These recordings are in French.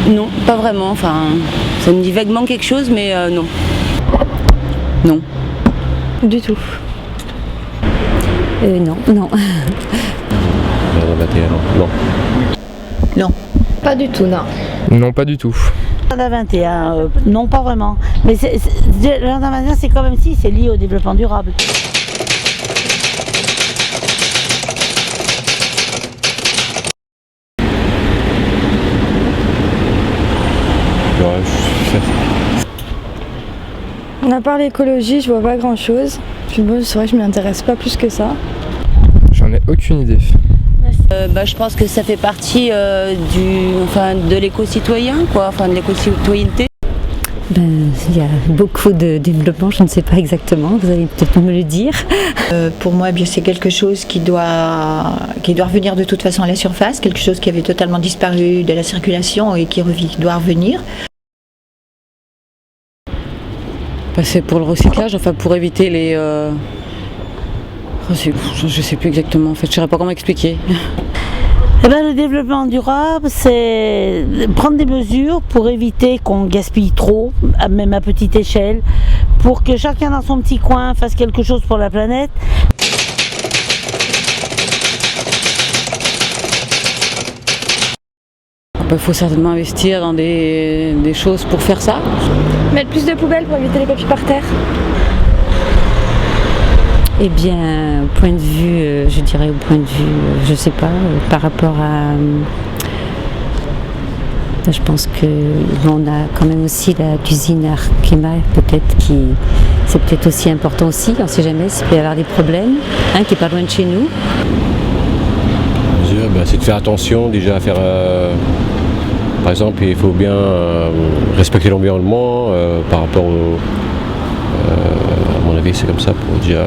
Non, pas vraiment. Enfin, ça me dit vaguement quelque chose, mais non. Non. Du tout. Non. Jardin 21, non. Non. Pas du tout, non. Non, pas du tout. Jardin 21, non pas vraiment. Mais Jardin 21, c'est quand même si, c'est lié au développement durable. À part l'écologie, je vois pas grand chose. Puis bon, c'est vrai que je m'y intéresse pas plus que ça. J'en ai aucune idée. Je pense que ça fait partie de l'éco-citoyen, quoi, enfin de l'éco-citoyenneté. Il y a beaucoup de développement, je ne sais pas exactement, vous allez peut-être me le dire. Pour moi, bien, c'est quelque chose qui doit revenir de toute façon à la surface, quelque chose qui avait totalement disparu de la circulation et qui doit revenir. C'est pour le recyclage, enfin pour éviter les... Je sais plus exactement, en fait, je ne saurais pas comment expliquer. Le développement durable, c'est prendre des mesures pour éviter qu'on gaspille trop, même à petite échelle, pour que chacun dans son petit coin fasse quelque chose pour la planète. Il faut certainement investir dans des choses pour faire ça. Mettre plus de poubelles pour éviter les papiers par terre. Eh bien, au point de vue, je sais pas, par rapport à... je pense qu'on a quand même aussi la cuisine Arkema, peut-être, c'est peut-être aussi important aussi, on ne sait jamais s'il peut y avoir des problèmes, qui n'est pas loin de chez nous. C'est de faire attention déjà à faire... par exemple, il faut bien respecter l'environnement par rapport au... à mon avis, c'est comme ça pour déjà...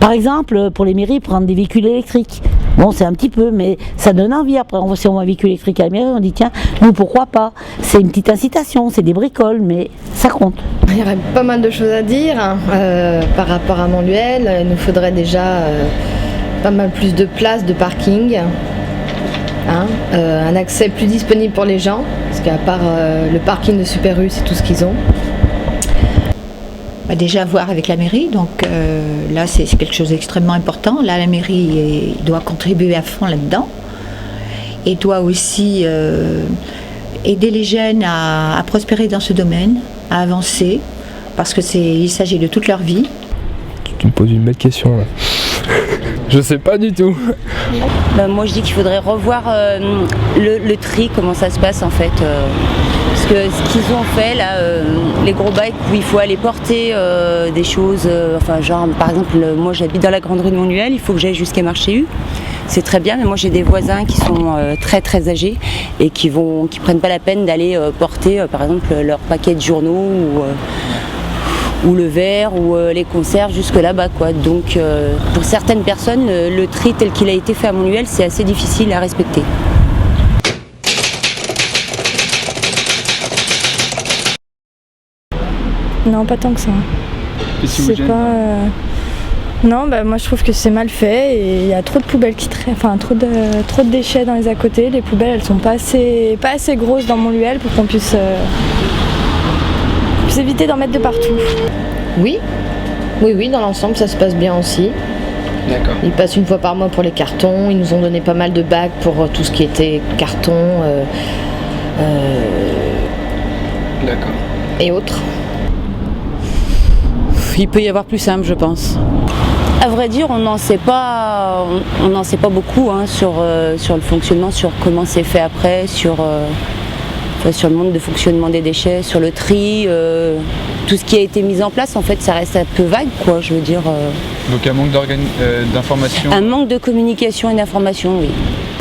Par exemple, pour les mairies, prendre des véhicules électriques. Bon, c'est un petit peu, mais ça donne envie. Après, si on voit un véhicule électrique à la mairie, on dit tiens, nous pourquoi pas. C'est une petite incitation, c'est des bricoles, mais ça compte. Il y aurait pas mal de choses à dire par rapport à Montluel. Il nous faudrait déjà pas mal plus de places de parking. Un accès plus disponible pour les gens, parce qu'à part le parking de Super U, c'est tout ce qu'ils ont. Déjà voir avec la mairie, donc là c'est quelque chose d'extrêmement important. Là la mairie doit contribuer à fond là-dedans et doit aussi aider les jeunes à prospérer dans ce domaine, à avancer, parce qu'il s'agit de toute leur vie. Tu me poses une belle question là. Je sais pas du tout. Moi je dis qu'il faudrait revoir le tri, comment ça se passe en fait. Parce que ce qu'ils ont fait là, les gros bacs où il faut aller porter des choses, genre par exemple moi j'habite dans la grande rue de Montluel, il faut que j'aille jusqu'à Marché U. C'est très bien, mais moi j'ai des voisins qui sont très très âgés et qui prennent pas la peine d'aller porter par exemple leur paquet de journaux ou le verre ou les conserves jusque là-bas, quoi. Donc pour certaines personnes, le tri tel qu'il a été fait à Montluel, c'est assez difficile à respecter. Non, pas tant que ça. C'est pas... Non, moi je trouve que c'est mal fait et il y a trop de poubelles qui traînent, trop de déchets dans les à côté. Les poubelles, elles sont pas assez grosses dans Montluel pour qu'on puisse éviter d'en mettre de partout. Oui, dans l'ensemble ça se passe bien aussi. D'accord. Ils passent une fois par mois pour les cartons, ils nous ont donné pas mal de bacs pour tout ce qui était carton D'accord. et autres. Il peut y avoir plus simple, je pense. À vrai dire, on n'en sait pas beaucoup sur le fonctionnement, sur comment c'est fait après, sur le monde de fonctionnement des déchets, sur le tri, tout ce qui a été mis en place, en fait, ça reste un peu vague, quoi, je veux dire. Donc un manque d'information. Un manque de communication et d'information, oui.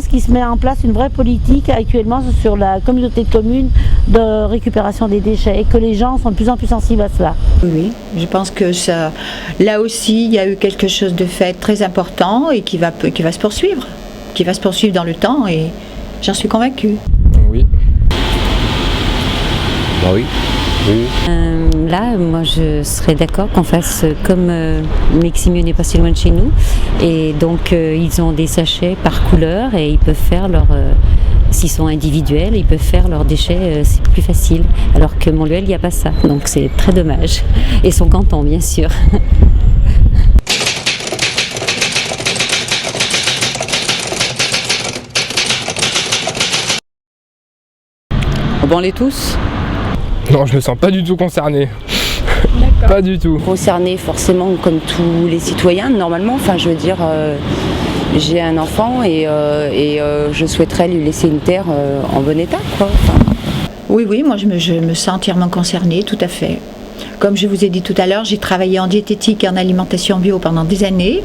Qui se met en place une vraie politique actuellement sur la communauté de communes de récupération des déchets et que les gens sont de plus en plus sensibles à cela. Oui, je pense que ça, là aussi, il y a eu quelque chose de fait très important et qui va se poursuivre, dans le temps et j'en suis convaincue. Oui. Oui. Oui. Là, moi, je serais d'accord qu'on fasse comme Meximieux n'est pas si loin de chez nous. Et donc, ils ont des sachets par couleur et ils peuvent faire leur... S'ils sont individuels, ils peuvent faire leurs déchets, c'est plus facile. Alors que Montluel, il n'y a pas ça. Donc, c'est très dommage. Et son canton, bien sûr. On l'est tous. Non, je me sens pas du tout concerné. Pas du tout. Concernés forcément comme tous les citoyens normalement. Enfin, je veux dire, j'ai un enfant et je souhaiterais lui laisser une terre en bon état, quoi. Enfin... Oui, moi je me sens entièrement concernée, tout à fait. Comme je vous ai dit tout à l'heure, j'ai travaillé en diététique et en alimentation bio pendant des années.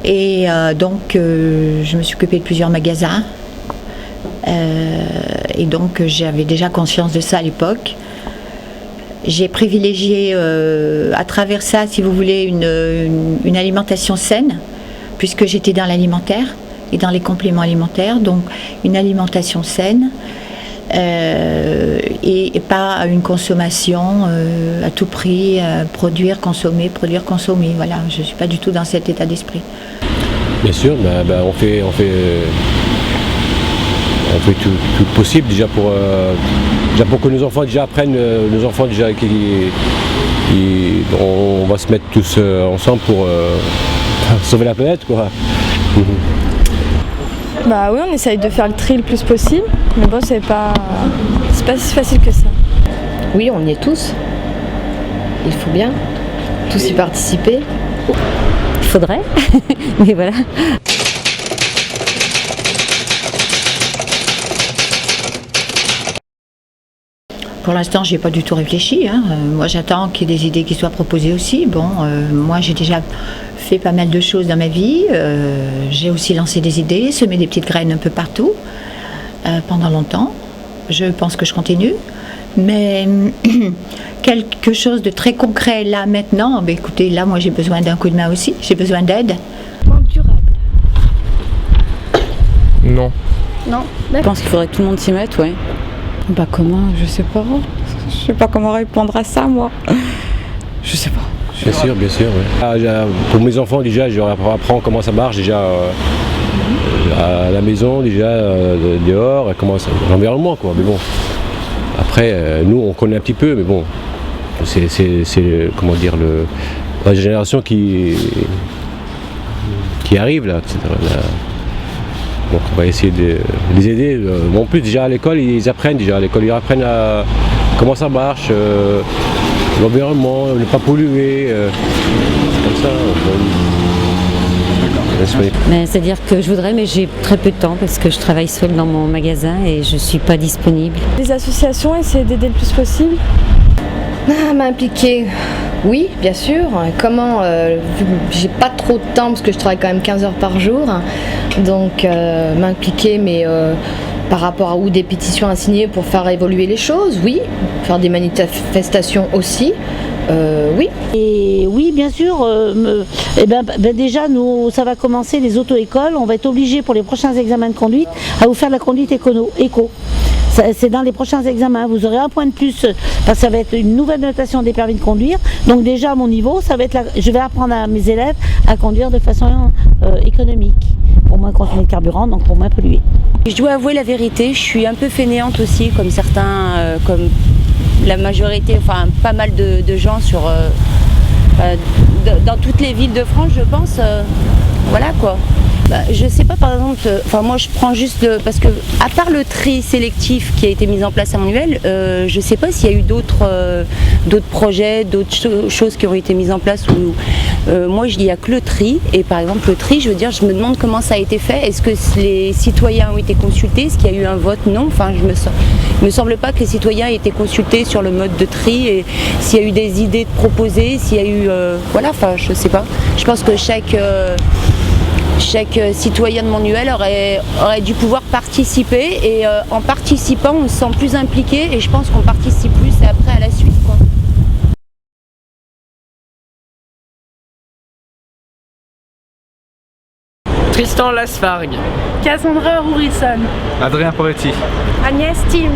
Et donc, je me suis occupée de plusieurs magasins. Et donc, j'avais déjà conscience de ça à l'époque. J'ai privilégié à travers ça, si vous voulez, une alimentation saine, puisque j'étais dans l'alimentaire et dans les compléments alimentaires. Donc, une alimentation saine et pas une consommation à tout prix, produire, consommer. Voilà, je ne suis pas du tout dans cet état d'esprit. Bien sûr, on fait tout le possible déjà pour que nos enfants déjà apprennent, on va se mettre tous ensemble pour sauver la planète, quoi. Bah oui, on essaye de faire le tri le plus possible, mais bon, c'est pas si facile que ça. Oui, on y est tous. Il faut bien tous y participer. Il faudrait, mais voilà. Pour l'instant, je n'ai pas du tout réfléchi. Moi, j'attends qu'il y ait des idées qui soient proposées aussi. Bon, moi, j'ai déjà fait pas mal de choses dans ma vie. J'ai aussi lancé des idées, semé des petites graines un peu partout pendant longtemps. Je pense que je continue. Mais quelque chose de très concret là, maintenant, écoutez, là, moi, j'ai besoin d'un coup de main aussi. J'ai besoin d'aide. Durable. Non. Non. Je pense qu'il faudrait que tout le monde s'y mette, ouais. Bah comment? Je sais pas. Je sais pas comment répondre à ça, moi. Je sais pas. Bien sûr, oui. Pour mes enfants, déjà, je leur apprends comment ça marche, déjà à la maison, déjà dehors, comment l'environnement, quoi. Mais bon, après, nous, on connaît un petit peu, mais bon, c'est comment dire, la génération qui arrive, là, etc. Donc on va essayer de les aider. En plus déjà à l'école ils apprennent à comment ça marche, l'environnement, ne pas polluer. C'est comme ça. C'est-à-dire que je voudrais, mais j'ai très peu de temps parce que je travaille seule dans mon magasin et je ne suis pas disponible. Les associations, essayer d'aider le plus possible. M'impliquer, oui, bien sûr. Comment vu que j'ai pas trop de temps parce que je travaille quand même 15 heures par jour, donc m'impliquer, mais par rapport à des pétitions à signer pour faire évoluer les choses, oui. Faire des manifestations aussi, oui. Et oui, bien sûr. Déjà, nous, ça va commencer les auto-écoles. On va être obligés pour les prochains examens de conduite à vous faire la conduite éco. C'est dans les prochains examens, vous aurez un point de plus parce que ça va être une nouvelle notation des permis de conduire. Donc déjà à mon niveau, je vais apprendre à mes élèves à conduire de façon économique, pour moins consommer de carburant, donc pour moins polluer. Je dois avouer la vérité, je suis un peu fainéante aussi, comme certains, comme la majorité, enfin pas mal de gens dans toutes les villes de France, je pense. Voilà quoi. Je sais pas, par exemple, moi je prends juste parce que à part le tri sélectif qui a été mis en place à Montluel, je sais pas s'il y a eu d'autres projets, d'autres choses qui ont été mises en place où moi il n'y a que le tri, et par exemple le tri, je veux dire, je me demande comment ça a été fait. Est-ce que les citoyens ont été consultés? Est-ce qu'il y a eu un vote? Non, enfin il me semble pas que les citoyens aient été consultés sur le mode de tri, et s'il y a eu des idées de proposer, s'il y a eu je sais pas. Je pense que chaque citoyen de Montluel aurait dû pouvoir participer, et en participant on se sent plus impliqué, et je pense qu'on participe plus après à la suite, quoi. Tristan Lasfargue, Cassandra Rourisson, Adrien Poretti, Agnès Tim.